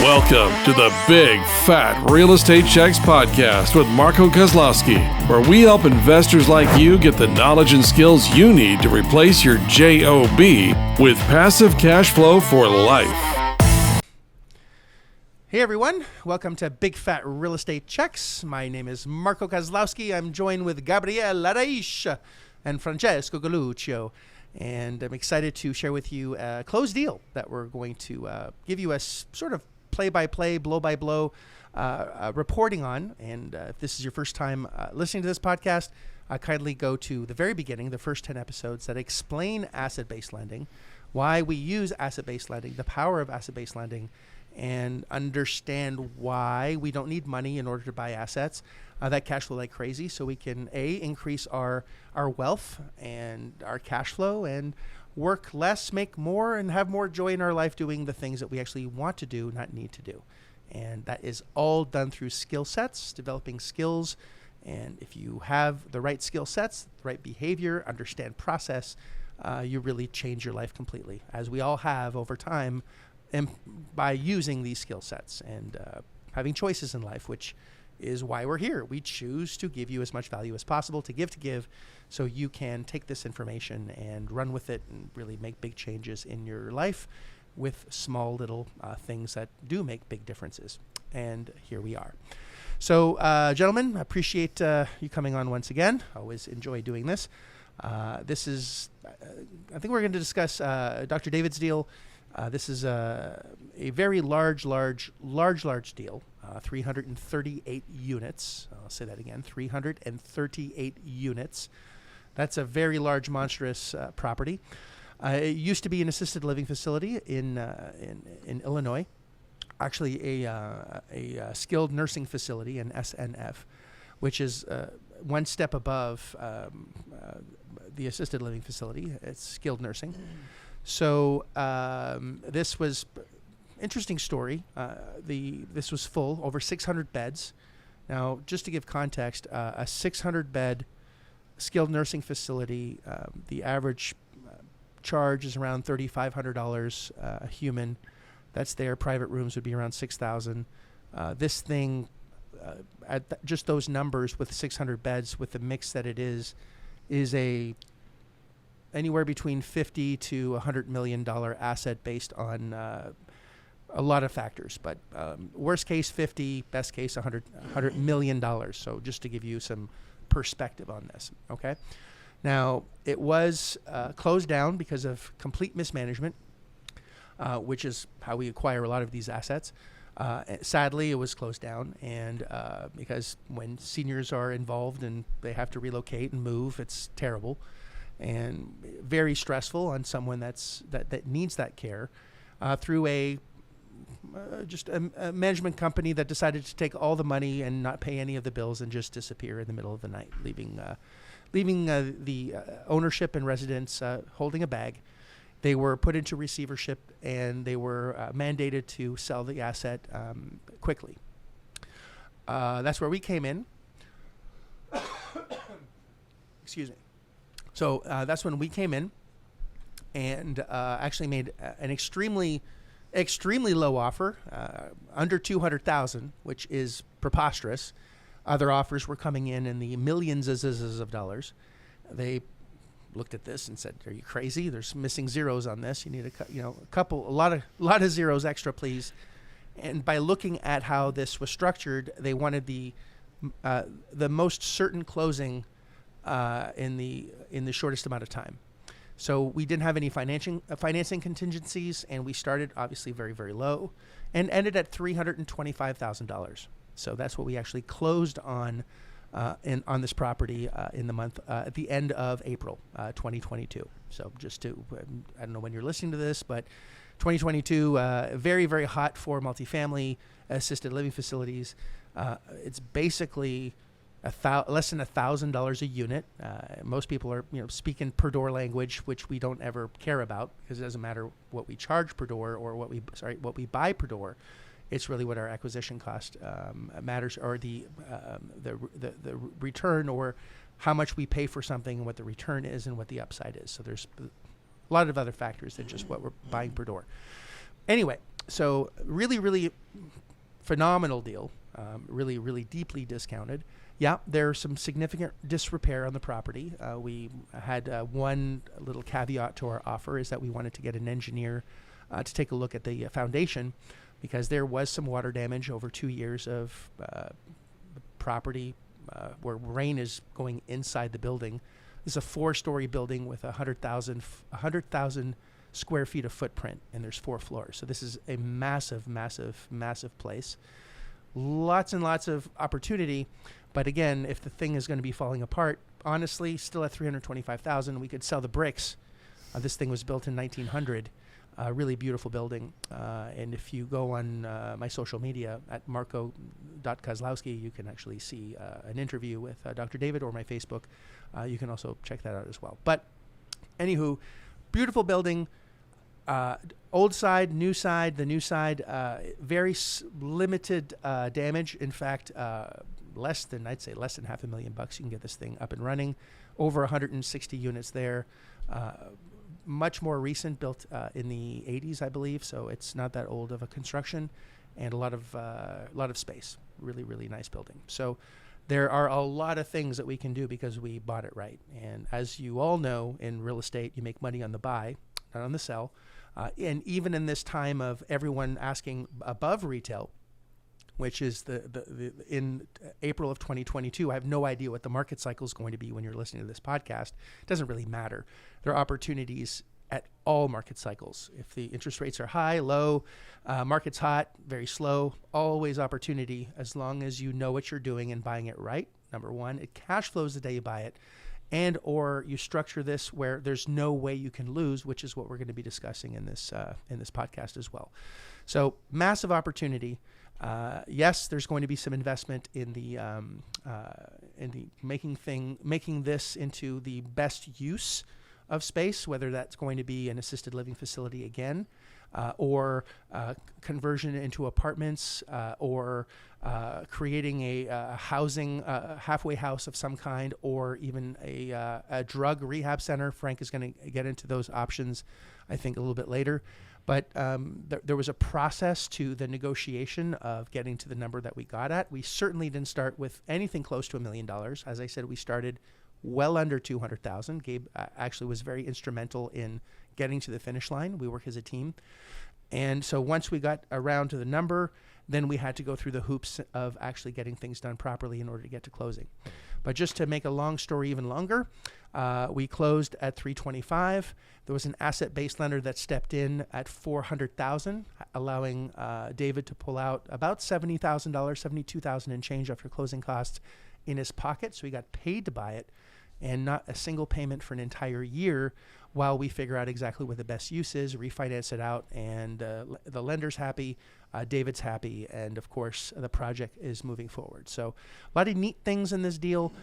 Welcome to the Big Fat Real Estate Checks podcast with Marco Kozlowski, where we help investors like you get the knowledge and skills you need to replace your JOB with passive cash flow for life. Hey everyone, welcome to Big Fat Real Estate Checks. My name is Marco Kozlowski. I'm joined with Gabriele Laraish and Francesco Galluccio. And I'm excited to share with you a closed deal that we're going to give you a sort of play-by-play, blow-by-blow reporting on. And if this is your first time listening to this podcast, kindly go to the very beginning, the first 10 episodes that explain asset-based lending, why we use asset-based lending, the power of asset-based lending, and understand why we don't need money in order to buy assets that cash flow like crazy, so we can increase our wealth and our cash flow and work less, make more, and have more joy in our life doing the things that we actually want to do, not need to do. And that is all done through skill sets, developing skills. And if you have the right skill sets, the right behavior, understand process, you really change your life completely, as we all have over time, and by using these skill sets and having choices in life, which is why we're here. We choose to give you as much value as possible, to give, so you can take this information and run with it and really make big changes in your life with small little things that do make big differences. And here we are. So, gentlemen, I appreciate you coming on once again. I always enjoy doing this. This is, I think we're going to discuss Dr. David's deal. This is a very large deal, 338 units. I'll say that again, 338 units. That's a very large, monstrous property. It used to be an assisted living facility in Illinois, actually a skilled nursing facility, an SNF, which is one step above the assisted living facility. It's skilled nursing. So this was interesting story. This was full, over 600 beds. Now, just to give context, a 600-bed skilled nursing facility, the average charge is around $3,500 a human. That's there. Private rooms would be around $6,000. This thing, at just those numbers with 600 beds, with the mix that it is anywhere between $50 to $100 million asset based on a lot of factors, but worst case 50, best case $100 million. So just to give you some perspective on this, okay? Now, it was closed down because of complete mismanagement, which is how we acquire a lot of these assets. Sadly, it was closed down, and because when seniors are involved and they have to relocate and move, it's terrible and very stressful on someone that needs that care, through a management company that decided to take all the money and not pay any of the bills and just disappear in the middle of the night, leaving the ownership and residents holding a bag. They were put into receivership, and they were mandated to sell the asset quickly. That's where we came in. Excuse me. So that's when we came in and actually made an extremely low offer, under $200,000, which is preposterous. Other offers were coming in the millions of dollars. They looked at this and said, "Are you crazy? There's missing zeros on this. You need a lot of zeros extra, please." And by looking at how this was structured, they wanted the most certain closing in the shortest amount of time. So we didn't have any financing contingencies, and we started obviously very, very low and ended at $325,000. So that's what we actually closed on on this property in the month at the end of April 2022. So just to, I don't know when you're listening to this, but 2022, very, very hot for multifamily assisted living facilities. It's basically less than $1,000 a unit. Most people are, speaking per door language, which we don't ever care about, because it doesn't matter what we charge per door or what we buy per door. It's really what our acquisition cost matters, or the return, or how much we pay for something and what the return is and what the upside is. So there's a lot of other factors than just what we're buying per door. Anyway, So really, really phenomenal deal. Really, really deeply discounted. Yeah, there's some significant disrepair on the property. We had one little caveat to our offer is that we wanted to get an engineer to take a look at the foundation, because there was some water damage over 2 years of property where rain is going inside the building. This is a 4-story building with 100,000 square feet of footprint, and there's 4 floors. So this is a massive, massive, massive place. Lots and lots of opportunity. But again, if the thing is going to be falling apart, honestly, still at $325,000, we could sell the bricks. This thing was built in 1900. Really beautiful building. And if you go on my social media at marco.kozlowski, you can actually see an interview with Dr. David, or my Facebook. You can also check that out as well. But anywho, beautiful building. Old side, new side. The new side, very limited damage. In fact, less than $500,000 you can get this thing up and running. Over 160 units there. Much more recent, built in the 80s, I believe. So it's not that old of a construction, and a lot of space. Really, really nice building. So there are a lot of things that we can do because we bought it right. And as you all know, in real estate, you make money on the buy, not on the sell. And even in this time of everyone asking above retail, which is in April of 2022, I have no idea what the market cycle is going to be when you're listening to this podcast. It doesn't really matter. There are opportunities at all market cycles. If the interest rates are high, low, market's hot, very slow, always opportunity, as long as you know what you're doing and buying it right. Number one, it cash flows the day you buy it. And or you structure this where there's no way you can lose, which is what we're going to be discussing in this podcast as well. So massive opportunity. Yes, there's going to be some investment in the making this into the best use of space, whether that's going to be an assisted living facility again, or conversion into apartments, or creating a housing halfway house of some kind, or even a drug rehab center. Frank is going to get into those options, I think, a little bit later. But there was a process to the negotiation of getting to the number that we got at. We certainly didn't start with anything close to $1 million. As I said, we started well under 200,000. Gabe actually was very instrumental in getting to the finish line. We work as a team. And so once we got around to the number, then we had to go through the hoops of actually getting things done properly in order to get to closing. But just to make a long story even longer, we closed at 325. There was an asset-based lender that stepped in at 400,000, allowing David to pull out about $70,000, 72,000 and change after closing costs in his pocket. So he got paid to buy it, and not a single payment for an entire year while we figure out exactly what the best use is, refinance it out, and the lender's happy, David's happy, and of course the project is moving forward. So a lot of neat things in this deal.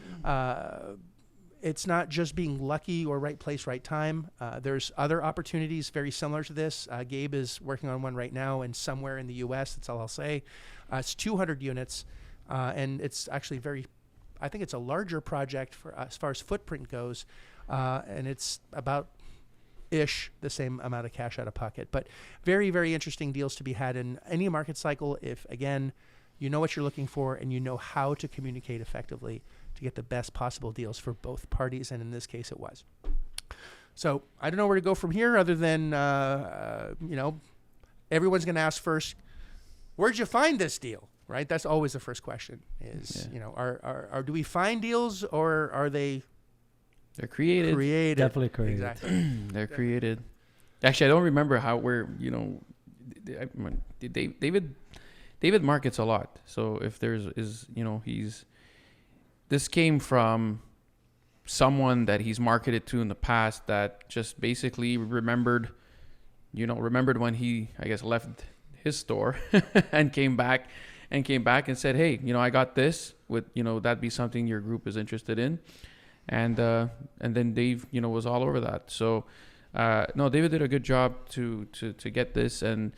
It's not just being lucky or right place, right time. There's other opportunities very similar to this. Gabe is working on one right now, and somewhere in the U.S., that's all I'll say. It's 200 units, and it's actually I think it's a larger project for as far as footprint goes, and it's about the same amount of cash out of pocket. But very, very interesting deals to be had in any market cycle if, again, you know what you're looking for and you know how to communicate effectively to get the best possible deals for both parties, and in this case it was. So I don't know where to go from here other than, everyone's going to ask first, where'd you find this deal? Right? That's always the first question is, do we find deals, or are they... They're created. Definitely created. Exactly. They're created. Actually, I don't remember David markets a lot. So if this came from someone that he's marketed to in the past that just basically remembered when he, I guess, left his store and came back and said, hey, I got this, would that be something your group is interested in? And then Dave, was all over that. So, no, David did a good job to get this. And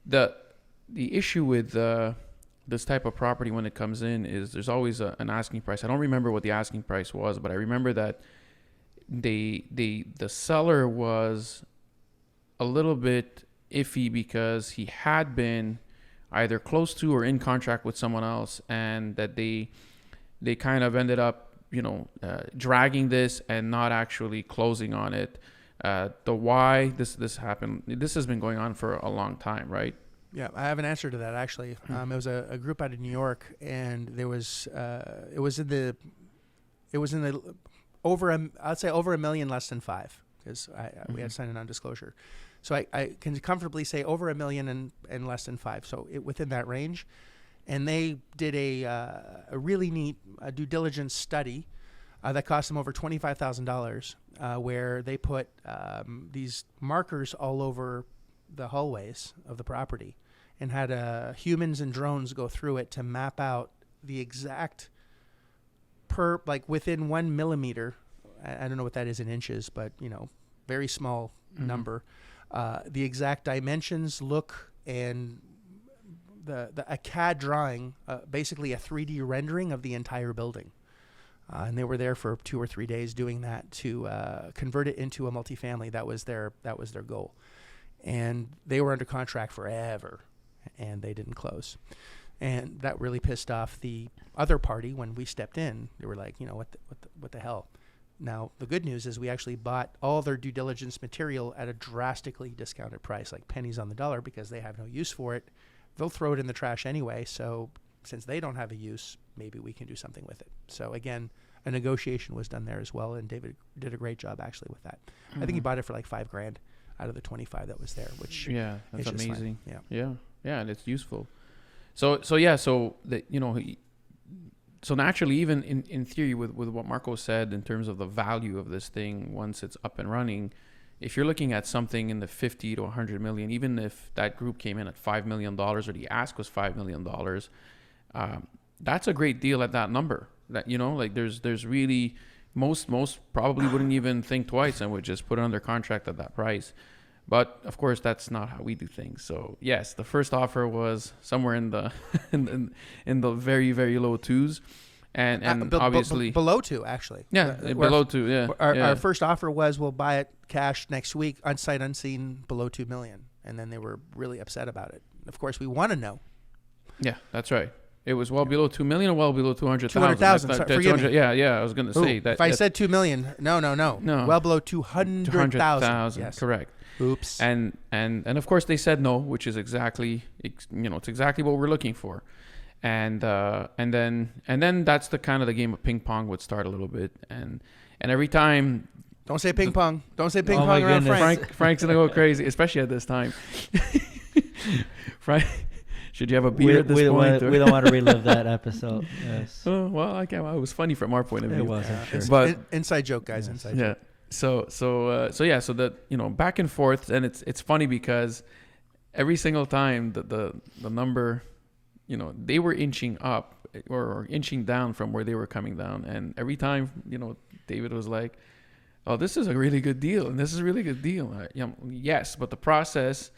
the issue with this type of property when it comes in is there's always an asking price. I don't remember what the asking price was, but I remember that the seller was a little bit iffy because he had been either close to or in contract with someone else, and that they kind of ended up, dragging this and not actually closing on it. The why this happened, this has been going on for a long time, right? Yeah, I have an answer to that actually. It was a group out of New York, and there was it was in the I'd say over $1 million less than 5, because we had signed a non-disclosure. So I can comfortably say over $1 million and less than 5. So within that range. And they did a really neat due diligence study that cost them over $25,000, where they put these markers all over the hallways of the property and had humans and drones go through it to map out the exact within 1 millimeter. I don't know what that is in inches, but very small number. The exact dimensions, look, and a CAD drawing, basically a 3D rendering of the entire building. And they were there for 2 or 3 days doing that to convert it into a multifamily. That was their goal. And they were under contract forever, and they didn't close. And that really pissed off the other party. When we stepped in, they were like, what the hell? Now, the good news is we actually bought all their due diligence material at a drastically discounted price, like pennies on the dollar, because they have no use for it. They'll throw it in the trash anyway. So since they don't have a use, maybe we can do something with it. So again, a negotiation was done there as well, and David did a great job actually with that. I think he bought it for like $5,000 out of the 25 that was there, which that's amazing. Yeah, and it's useful. So naturally, even in theory, with what Marco said in terms of the value of this thing once it's up and running, if you're looking at something in the 50 to 100 million, even if that group came in at $5 million or the ask was $5 million, that's a great deal at that number. That there's really most probably wouldn't even think twice and would just put it under contract at that price. But of course, that's not how we do things. So yes, the first offer was somewhere in the in the very, very low 2s, and obviously below 2 actually. Yeah, below 2. Yeah. Our first offer was we'll buy it cash next week, on sight unseen, below $2 million, and then they were really upset about it. Of course, we want to know. Yeah, that's right. It was well below 2 million or well below 200,000. 200,000. Forgive me. Yeah. I was going to say that. If I said 2 million, no. Well below 200,000. Yes. Correct. Oops. And of course they said no, which is exactly it's exactly what we're looking for. And then that's the kind of the game of ping pong would start a little bit, and every time. Don't say ping pong. Don't say ping pong around Frank. Frank's gonna go crazy, especially at this time. Frank, should you have a beer at this point? We don't want to relive that episode. Yes. Oh, well, it was funny from our point of view. It was, I'm sure. But inside joke, guys. Yes. Inside joke. So that back and forth, and it's funny because every single time the number, they were inching up or inching down from where they were coming down, and every time David was like, "Oh, this is a really good deal, and this is a really good deal." Yes, but the process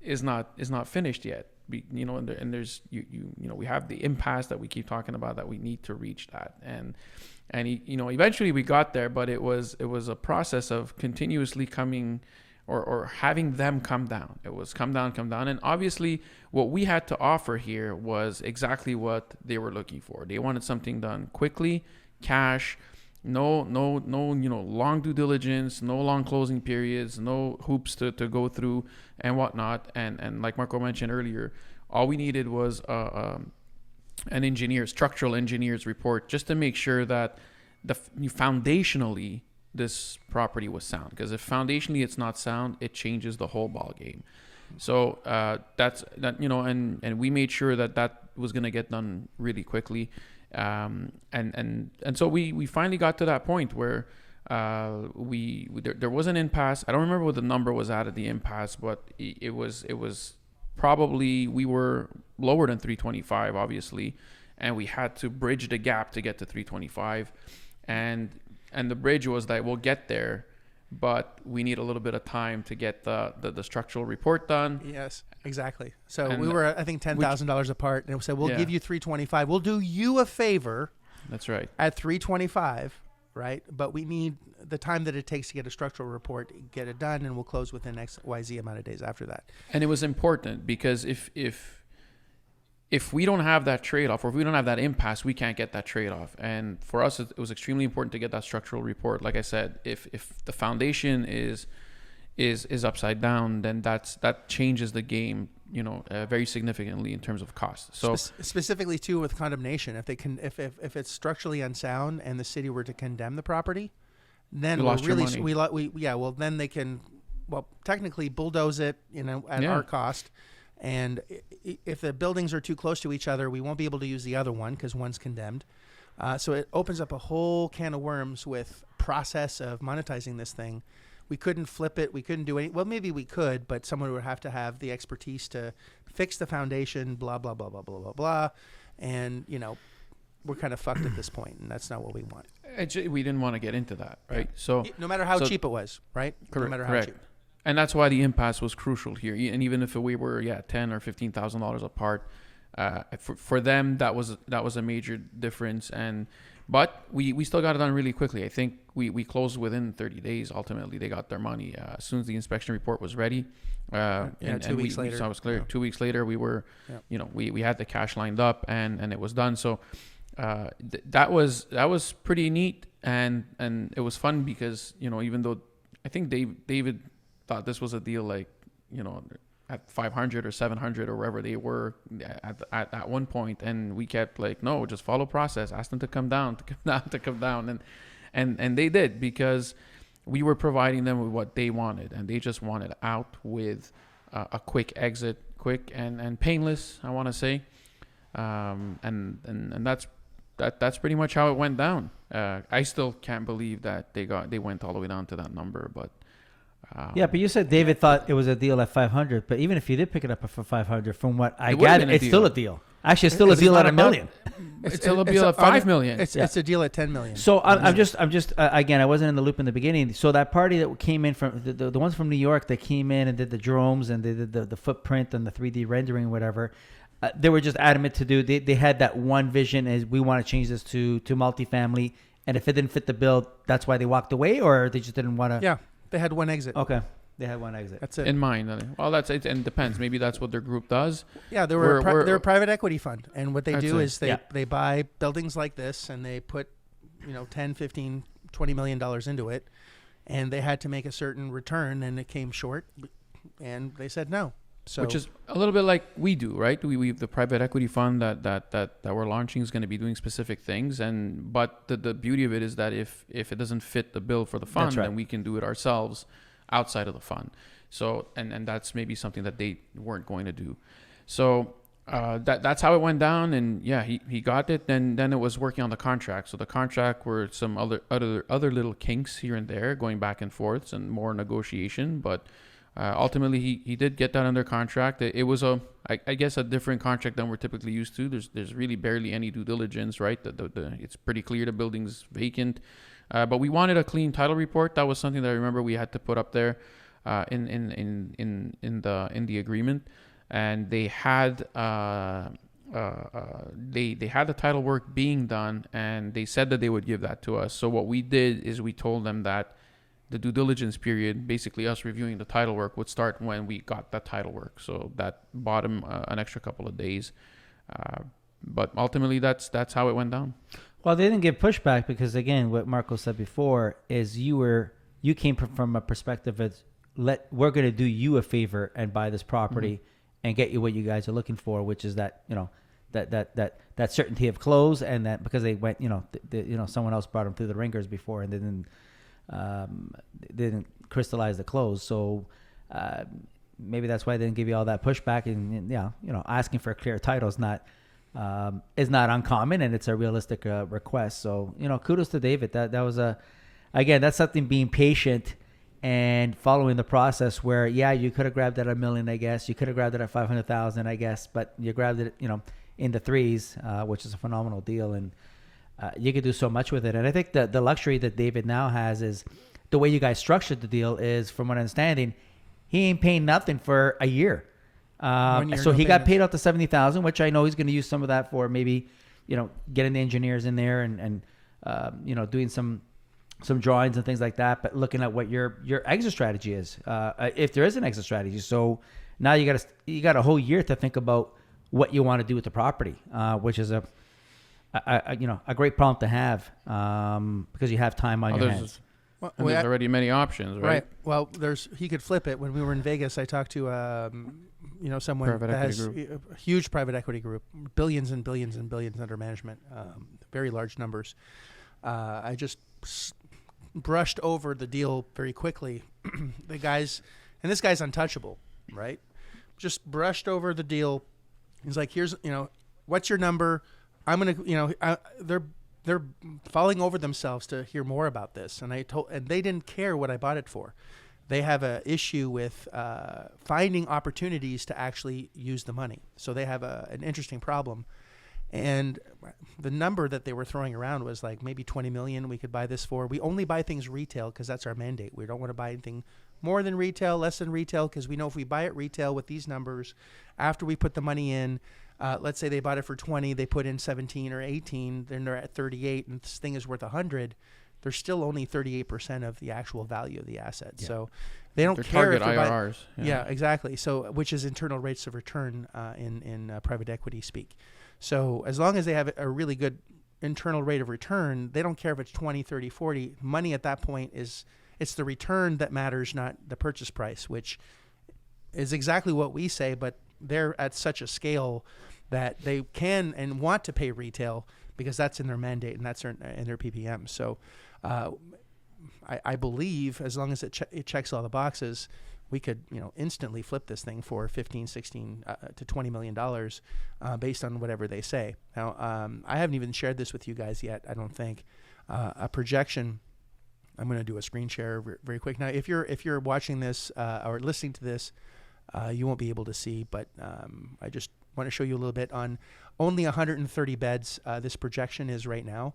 is not finished yet. And there's we have the impasse that we keep talking about, that we need to reach that, and eventually we got there, but it was a process of continuously coming or having them come down. It was come down, and obviously what we had to offer here was exactly what they were looking for. They wanted something done quickly, cash. No, long due diligence, no long closing periods, no hoops to go through and whatnot. And like Marco mentioned earlier, all we needed was an structural engineer's report, just to make sure that foundationally this property was sound. Because if foundationally it's not sound, it changes the whole ball game. So that's that, and we made sure that was going to get done really quickly. And so we finally got to that point where there was an impasse. I don't remember what the number was at the impasse, but it was probably, we were lower than 325, obviously, and we had to bridge the gap to get to 325, and the bridge was that we'll get there, but we need a little bit of time to get the structural report done. Yes, exactly. So we were, I think, $10,000 apart, and we said, we'll give you 325. We'll do you a favor. That's right. At 325, right? But we need the time that it takes to get a structural report, get it done, and we'll close within XYZ amount of days after that. And it was important because if we don't have that trade-off, or if we don't have that impasse, we can't get that trade-off. And for us, it was extremely important to get that structural report. Like I said, if the foundation is upside down, then that changes the game, very significantly in terms of cost. So specifically too with condemnation, if it's structurally unsound and the city were to condemn the property, then then they can technically bulldoze it, at our cost. And if the buildings are too close to each other, we won't be able to use the other one because one's condemned. So it opens up a whole can of worms with process of monetizing this thing. We couldn't flip it. We couldn't do any. Well, maybe we could, but someone would have to have the expertise to fix the foundation, blah, blah, blah, blah, blah, blah, blah. And, we're kind of fucked at this point, and that's not what we want. We didn't want to get into that, right? Yeah. So no matter how cheap it was, right? Correct, no matter how correct. cheap. And that's why the impasse was crucial here. And even if we were $10,000 or $15,000 apart, for them that was a major difference. But we still got it done really quickly. I think we closed within 30 days. Ultimately, they got their money as soon as the inspection report was ready. 2 weeks later. So it was clear. Yeah. 2 weeks later, we were, we had the cash lined up and it was done. So that was pretty neat and it was fun because even though I think David thought this was a deal like at 500 or 700 or wherever they were at one point, and we kept like, no, just follow process, ask them to come down, and they did, because we were providing them with what they wanted, and they just wanted out with a quick exit, quick and painless, I want to say, and that's pretty much how it went down. I still can't believe that they went all the way down to that number, but. But you said David thought it was a deal at 500. But even if you did pick it up for 500, from what I gathered, it's still a deal. Actually, it's still a deal at $1 million. It's still a deal at $5 million. It's a deal at $10 million. So I'm just again, I wasn't in the loop in the beginning. So that party that came in from the ones from New York that came in and did the drones and they did the footprint and the 3D rendering, or whatever. They were just adamant to do. They had that one vision: is we want to change this to multifamily. And if it didn't fit the bill, that's why they walked away, or they just didn't want to. Yeah. They had one exit. Okay. They had one exit. That's it. In mind. Well, that's it. And it depends. Maybe that's what their group does. Yeah, they're a private equity fund. And what they do is they buy buildings like this and they put, 10, 15, $20 million into it. And they had to make a certain return and it came short. And they said no. So, which is a little bit like we do, right? We the private equity fund that we're launching is going to be doing specific things, but the beauty of it is that if it doesn't fit the bill for the fund, then we can do it ourselves outside of the fund. So and that's maybe something that they weren't going to do. So that's how it went down, and yeah, he got it. Then it was working on the contract. So the contract were some other little kinks here and there, going back and forth, and more negotiation, but. Ultimately, he did get that under contract. It was I guess a different contract than we're typically used to. There's really barely any due diligence, right? It's pretty clear the building's vacant, but we wanted a clean title report. That was something that I remember we had to put up there in the agreement, and they had they had the title work being done, and they said that they would give that to us. So what we did is we told them that the due diligence period, basically us reviewing the title work, would start when we got that title work. So that bought him an extra couple of days. But ultimately, that's how it went down. Well, they didn't get pushback because, again, what Marco said before is you came from a perspective of we're going to do you a favor and buy this property and get you what you guys are looking for, which is that that certainty of close, and that because they went someone else brought them through the ringers before and didn't crystallize the close. So maybe that's why they didn't give you all that pushback. And asking for a clear title is not uncommon, and it's a realistic request. So kudos to David. That was that's something, being patient and following the process. Where you could have grabbed it at $1 million, I guess. You could have grabbed it at 500,000, I guess. But you grabbed it, in the threes, which is a phenomenal deal. And you could do so much with it. And I think the luxury that David now has is the way you guys structured the deal is, from what I'm understanding, he ain't paying nothing for a year. So he got paid out the $70,000, which I know he's going to use some of that for maybe, getting the engineers in there and doing some some drawings and things like that, but looking at what your exit strategy is, if there is an exit strategy. So now you got a whole year to think about what you want to do with the property, which is a great problem to have, because you have time on your hands. Well, And there's already many options, right? Well, he could flip it. When we were in Vegas, I talked to someone Private that has equity a huge private equity group, billions and billions and billions under management, very large numbers. I just brushed over the deal very quickly. This guy's untouchable, right? Just brushed over the deal. He's like, here's, what's your number? I'm going to, they're falling over themselves to hear more about this. And they didn't care what I bought it for. They have an issue with finding opportunities to actually use the money. So they have an interesting problem. And the number that they were throwing around was like maybe 20 million we could buy this for. We only buy things retail because that's our mandate. We don't want to buy anything more than retail, less than retail, because we know if we buy it retail with these numbers, after we put the money in, let's say they bought it for 20, they put in 17 or 18, then they're at 38, and this thing is worth 100. They're still only 38% of the actual value of the asset. Yeah. So they don't care target IRRs. Yeah, exactly. So which is internal rates of return in private equity speak. So as long as they have a really good internal rate of return, they don't care if it's 20, 30, 40. Money at that point it's the return that matters, not the purchase price, which is exactly what we say, but they're at such a scale that they can and want to pay retail because that's in their mandate and that's in their PPM. So I believe as long as it checks all the boxes, we could instantly flip this thing for 15, 16 to $20 million based on whatever they say. Now, I haven't even shared this with you guys yet, I don't think. A projection, I'm going to do a screen share very quick. Now, if you're watching this or listening to this, you won't be able to see, but I just want to show you a little bit on only 130 beds. This projection is right now,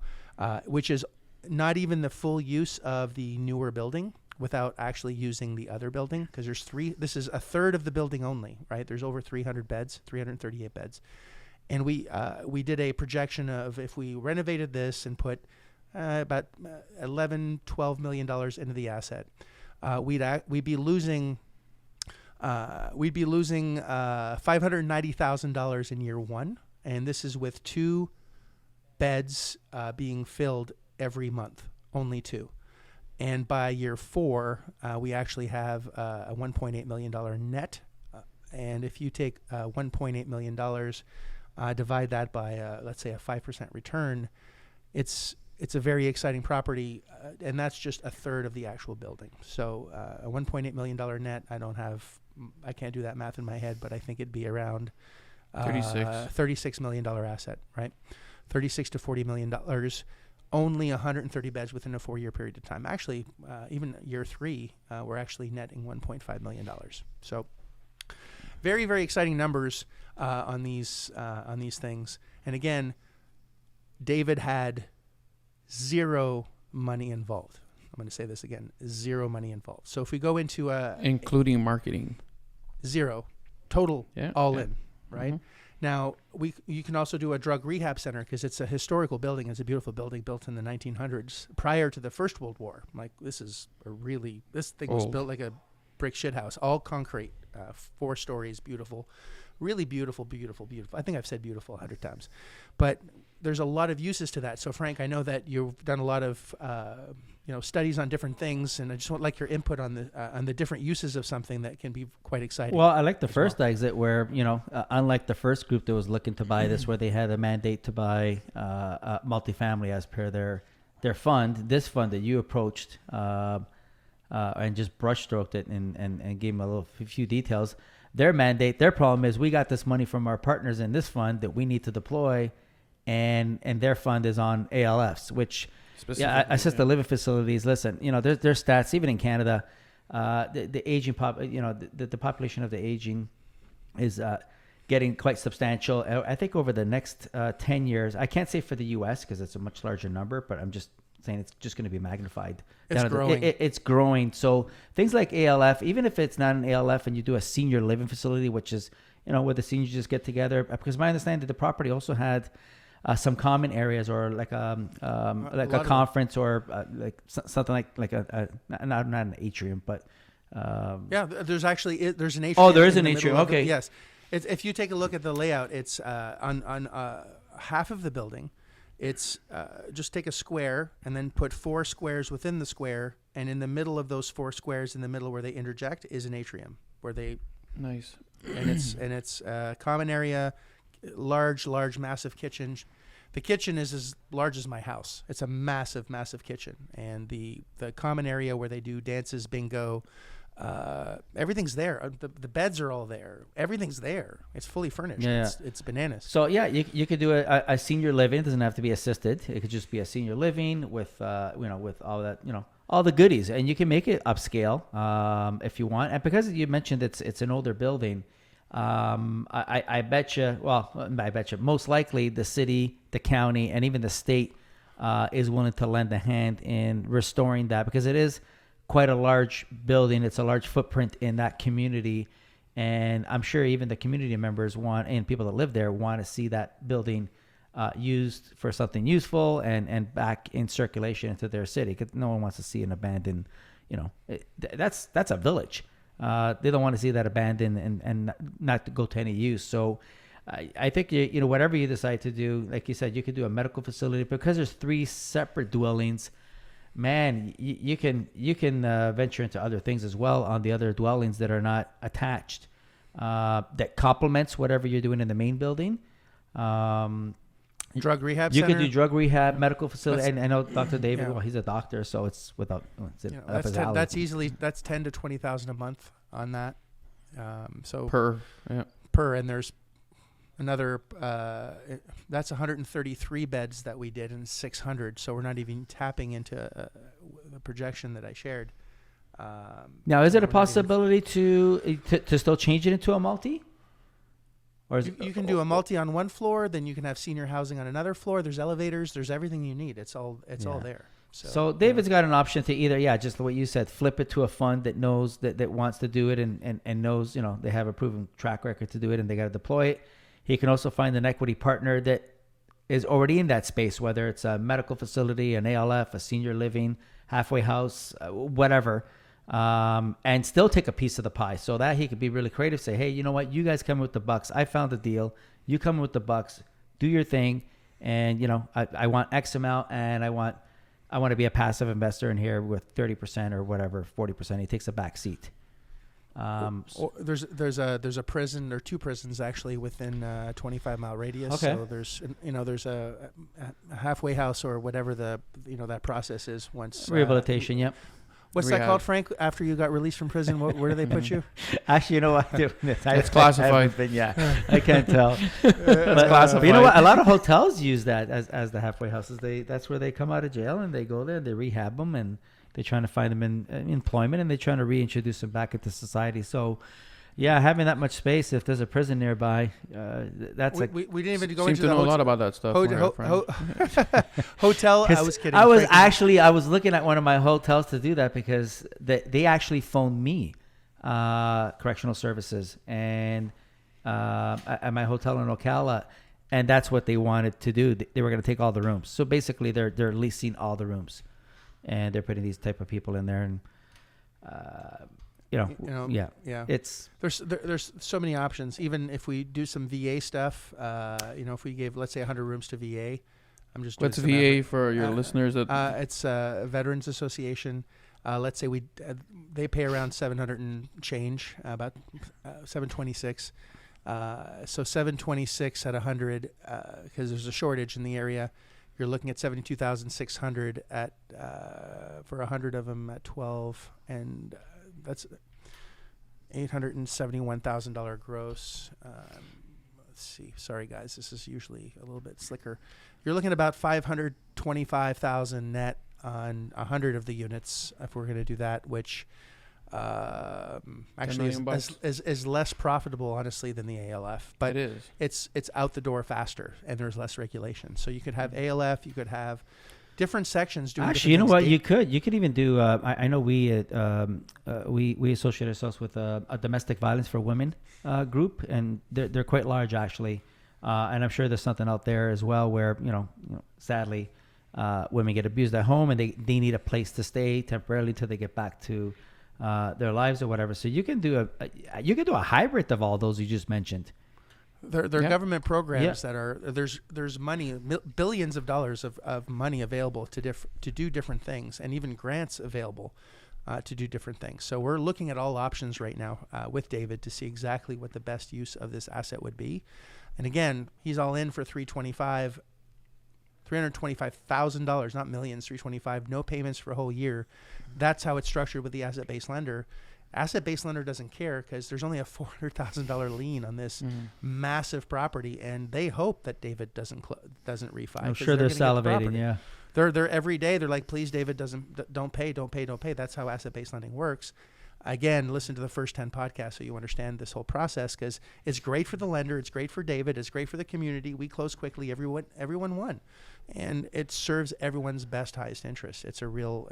which is not even the full use of the newer building without actually using the other building, because there's this is a third of the building only, right? There's over 300 beds, 338 beds. And we did a projection of if we renovated this and put about $11-12 million into the asset, we'd be losing $590,000 in year one, and this is with 2 beds being filled every month, only 2. And by year 4, we actually have a $1.8 million net. And if you take $1.8 million, divide that by, let's say, a 5% return, it's a very exciting property, and that's just a third of the actual building. So a $1.8 million net, I can't do that math in my head, but I think it'd be around $36 million asset, right? $36 to $40 million. Only 130 beds within a 4-year period of time. Actually, even year 3, we're actually netting $1.5 million. So, very, very exciting numbers on these things. And again, David had 0 money involved. I'm going to say this again: 0 money involved. So if we go into including marketing, 0 total, all in, right? Mm-hmm. Now, you can also do a drug rehab center because it's a historical building. It's a beautiful building built in the 1900s prior to the First World War. Like, this thing was built like a brick shit house, all concrete, 4 stories, beautiful, really beautiful, beautiful, beautiful. I think I've said beautiful 100 times. But there's a lot of uses to that. So, Frank, I know that you've done a lot of studies on different things, and I just want your input on the different uses of something that can be quite exciting. Well, I like the first exit where, unlike the first group that was looking to buy this, where they had a mandate to buy multifamily as per their fund, this fund that you approached and just brushstroked it and gave them a few details. Their mandate, their problem is we got this money from our partners in this fund that we need to deploy, and their fund is on ALFs, which assisted living facilities. Listen, there's stats even in Canada. The aging the population of the aging is getting quite substantial. I think over the next 10 years, I can't say for the U.S. because it's a much larger number, but I'm just saying it's just going to be magnified. It's growing. It's growing. So things like ALF, even if it's not an ALF and you do a senior living facility, which is, where the seniors just get together, because my understanding the property also had some common areas or like a conference or something like a not an atrium, but there's actually there's an atrium. Oh, there is an atrium. Okay. Yes, if you take a look at the layout, it's on half of the building. It's just take a square and then put 4 squares within the square, and in the middle of those 4 squares, in the middle where they interject, is an atrium where they Nice. and it's common area, large, massive kitchen. The kitchen is as large as my house. It's a massive kitchen, and the common area where they do dances, bingo, everything's there. The beds are all there. Everything's there. It's fully furnished. Yeah. It's bananas. So yeah, you could do a senior living. It doesn't have to be assisted. It could just be a senior living with with all that, all the goodies, and you can make it upscale if you want. And because you mentioned it's an older building, I bet you. Well, I bet you most likely the city, the county, and even the state is willing to lend a hand in restoring that, because it is quite a large building. It's a large footprint in that community, and I'm sure even the community members and people that live there want to see that building used for something useful and back in circulation into their city, because no one wants to see an abandoned, that's a village. They don't want to see that abandoned and not to go to any use. So I think whatever you decide to do, like you said, you could do a medical facility, because there's 3 separate dwellings. Man, you can venture into other things as well on the other dwellings that are not attached, that complements whatever you're doing in the main building. Drug rehab You center? could do drug rehab, medical facility, and I know Dr. David. Well, he's a doctor, so it's without. That's easily $10,000 to $20,000 a month on that. So Per. and there's another. That's 133 beds that we did, and 600. So we're not even tapping into the projection that I shared. Now, is it a possibility to still change it into a multi? Or you can do a multi on one floor, then you can have senior housing on another floor. There's elevators. There's everything you need. It's all there. So David's got an option to either, just what you said, flip it to a fund that knows that wants to do it and knows, they have a proven track record to do it and they got to deploy it. He can also find an equity partner that is already in that space, whether it's a medical facility, an ALF, a senior living, halfway house, whatever. And still take a piece of the pie, so that he could be really creative. Say, hey, you know what? You guys come with the bucks. I found a deal. You come with the bucks. Do your thing. And I want X amount, and I want to be a passive investor in here with 30% or whatever, 40%. He takes a back seat. There's a prison or 2 prisons actually within a 25-mile radius. Okay. So there's a halfway house or whatever that process is once Rehabilitation. Yep. What's Rehab. that called, Frank? After you got released from prison, where do they put you? Actually, you know what? It's classified. I can't tell. But classified. you know what? A lot of hotels use that as the halfway houses. That's where they come out of jail and they go there and they rehab them, and they're trying to find them in employment, and they're trying to reintroduce them back into society. So, yeah, having that much space, if there's a prison nearby, that's we didn't even go Seem into to the know a lot about that stuff. hotel. I was kidding. I Frank. was looking at one of my hotels to do that, because they actually phoned me, correctional services, and at my hotel in Ocala, and that's what they wanted to do. They were going to take all the rooms. So basically, they're leasing all the rooms, and they're putting these type of people in there, and it's there's so many options. Even if we do some VA stuff, if we gave, let's say, 100 rooms to VA, I'm just doing What's some VA for your listeners? It's a Veterans Association. Let's say they pay around 700 and change, about 726. So 726 at 100, because there's a shortage in the area. You're looking at 72,600 at for 100 of them at 12, and that's $871,000 gross. Let's see. Sorry, guys. This is usually a little bit slicker. You're looking at about $525,000 net on 100 of the units if we're going to do that, which actually is less profitable, honestly, than the ALF. But it is. It's out the door faster, and there's less regulation. So you could have ALF. You could have different sections doing. Actually, you know what? You could even do. I know we associate ourselves with a domestic violence for women group, and they're quite large actually. And I'm sure there's something out there as well where, sadly, women get abused at home and they need a place to stay temporarily till they get back to their lives or whatever. So you can do a hybrid of all those you just mentioned. There are government programs that are there's money, billions of dollars of money available to do different things, and even grants available to do different things. So we're looking at all options right now with David to see exactly what the best use of this asset would be. And again, he's all in for $325,000, not millions, 325, no payments for a whole year. That's how it's structured with the asset-based lender. Asset-based lender doesn't care because there's only a $400,000 lien on this massive property, and they hope that David doesn't refi. I'm sure they're salivating. Yeah, they're every day. They're like, please, David, don't pay. That's how asset-based lending works. Again, listen to the first 10 podcasts so you understand this whole process, because it's great for the lender, it's great for David, it's great for the community. We close quickly. Everyone won, and it serves everyone's best, highest interest. It's a really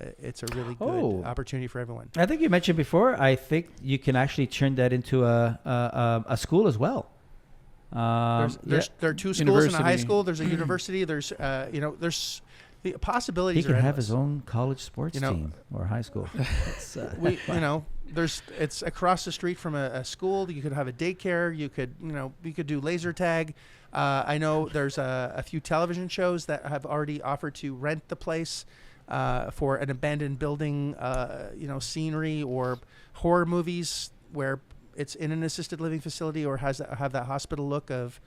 good opportunity for everyone. I think you mentioned before, I think you can actually turn that into a school as well. There are 2 schools and a high school. There's a university. There's the possibilities. He can are have his own college sports team or high school. It's across the street from a school. You could have a daycare. You could do laser tag. I know there's a few television shows that have already offered to rent the place for an abandoned building, scenery, or horror movies where it's in an assisted living facility or have that hospital look of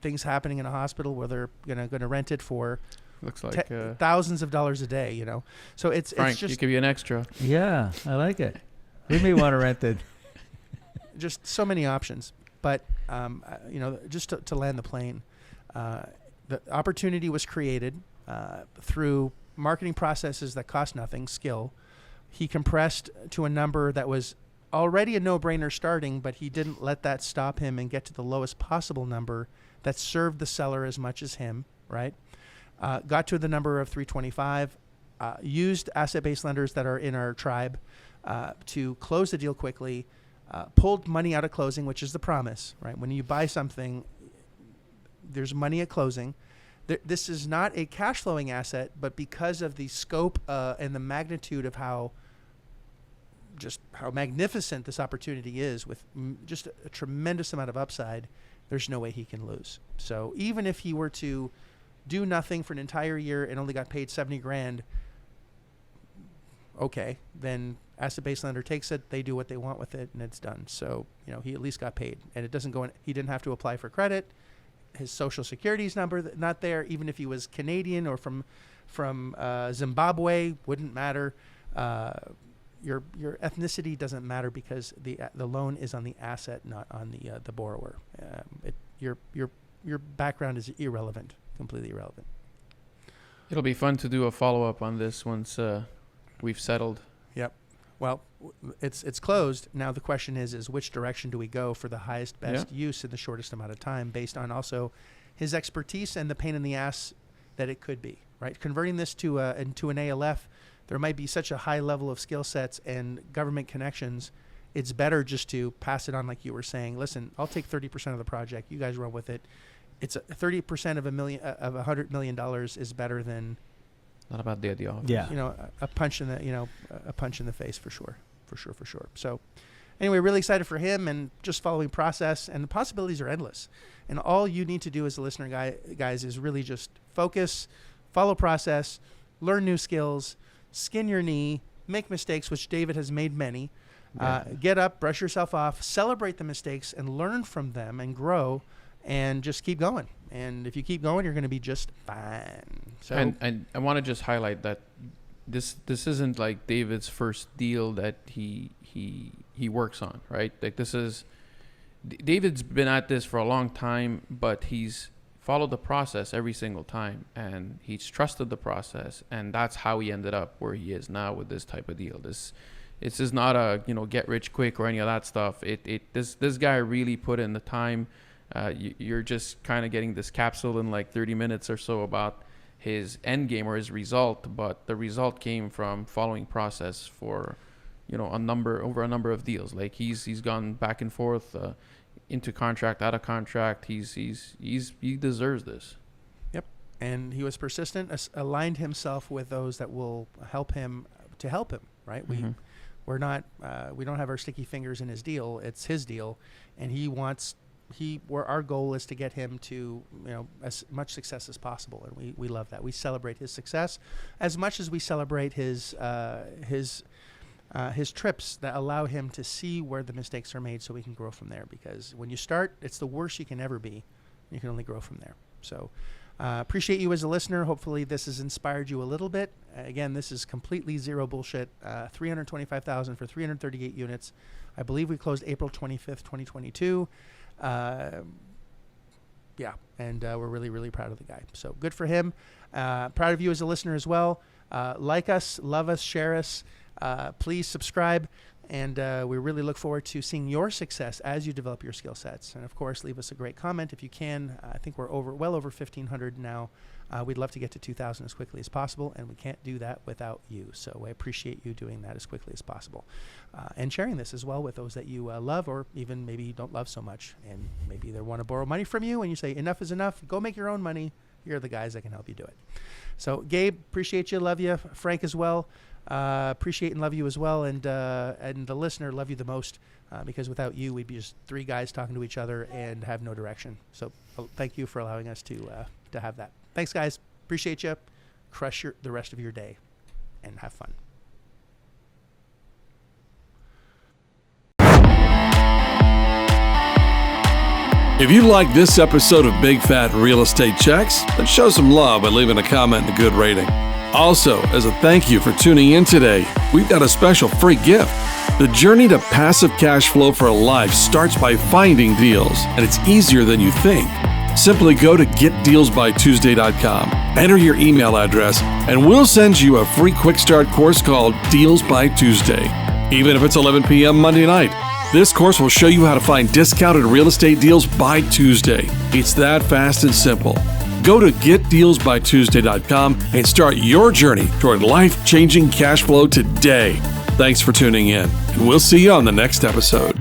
things happening in a hospital where they're going to rent it for looks like thousands of dollars a day. So it's Frank, just you give you an extra. Yeah, I like it. We may want to rent it. Just so many options. But, just to land the plane, the opportunity was created through marketing processes that cost nothing, skill. He compressed to a number that was already a no-brainer starting, but he didn't let that stop him and get to the lowest possible number that served the seller as much as him, right? Got to the number of 325, used asset-based lenders that are in our tribe to close the deal quickly, pulled money out of closing, which is the promise, right? When you buy something, there's money at closing. This is not a cash flowing asset, but because of the scope and the magnitude of how magnificent this opportunity is, with just a tremendous amount of upside, there's no way he can lose. So even if he were to do nothing for an entire year and only got paid $70,000, okay, then asset-based lender takes it, they do what they want with it, and it's done. So, he at least got paid, and it doesn't go in. He didn't have to apply for credit. His social security's number not there. Even if he was Canadian or from Zimbabwe, wouldn't matter. Your ethnicity doesn't matter because the loan is on the asset, not on the borrower. Your background is irrelevant, completely irrelevant. It'll be fun to do a follow-up on this once we've settled. Yep. Well, it's closed. Now the question is which direction do we go for the highest, best use in the shortest amount of time, based on also his expertise and the pain in the ass that it could be, right? Converting this into an ALF, there might be such a high level of skill sets and government connections. It's better just to pass it on, like you were saying. Listen, I'll take 30% of the project. You guys run with it. It's 30% of $100 million is better than Not about the idea. Yeah. a punch in the face for sure. So anyway, really excited for him, and just following process, and the possibilities are endless. And all you need to do as a listener, guys, is really just focus, follow process, learn new skills, skin your knee, make mistakes, which David has made many. Get up, brush yourself off, celebrate the mistakes, and learn from them and grow, and just keep going. And if you keep going, you're going to be just fine. So, and I want to just highlight that this isn't like David's first deal that he works on, right? Like, this is, David's been at this for a long time, but he's followed the process every single time, and he's trusted the process, and that's how he ended up where he is now with this type of deal. This is not a get rich quick or any of that stuff. This guy really put in the time. You're just kind of getting this capsule in like 30 minutes or so about his end game or his result, but the result came from following process for over a number of deals. Like, he's gone back and forth. into contract, out of contract. He deserves this. Yep. And he was persistent, aligned himself with those that will help him to help him, right? Mm-hmm. We're not, we don't have our sticky fingers in his deal. It's his deal. And our goal is to get him to, as much success as possible. And we love that. We celebrate his success as much as we celebrate his trips that allow him to see where the mistakes are made so we can grow from there. Because when you start, it's the worst you can ever be. You can only grow from there. So appreciate you as a listener. Hopefully this has inspired you a little bit. Again, this is completely zero bullshit. 325,000 for 338 units. I believe we closed April 25th, 2022. And we're really, really proud of the guy. So good for him. Proud of you as a listener as well. Like us, love us, share us. Please subscribe, and we really look forward to seeing your success as you develop your skill sets. And of course, leave us a great comment if you can. I think we're well over 1,500 now. We'd love to get to 2,000 as quickly as possible, and we can't do that without you. So I appreciate you doing that as quickly as possible, and sharing this as well with those that you love, or even maybe you don't love so much, and maybe they want to borrow money from you, and you say enough is enough. Go make your own money. Here are the guys that can help you do it. So Gabe, appreciate you, love you. Frank as well. Appreciate and love you as well, and the listener, love you the most, because without you we'd be just three guys talking to each other and have no direction. So thank you for allowing us to have that. Thanks, guys. Appreciate you. Crush the rest of your day and have fun. If you like this episode of Big Fat Real Estate Checks, then show some love by leaving a comment and a good rating. Also, as a thank you for tuning in today, we've got a special free gift. The journey to passive cash flow for life starts by finding deals, and it's easier than you think. Simply go to getdealsbytuesday.com, enter your email address, and we'll send you a free quick start course called Deals by Tuesday. Even if it's 11 p.m. Monday night, this course will show you how to find discounted real estate deals by Tuesday. It's that fast and simple. Go to getdealsbytuesday.com and start your journey toward life-changing cash flow today. Thanks for tuning in, and we'll see you on the next episode.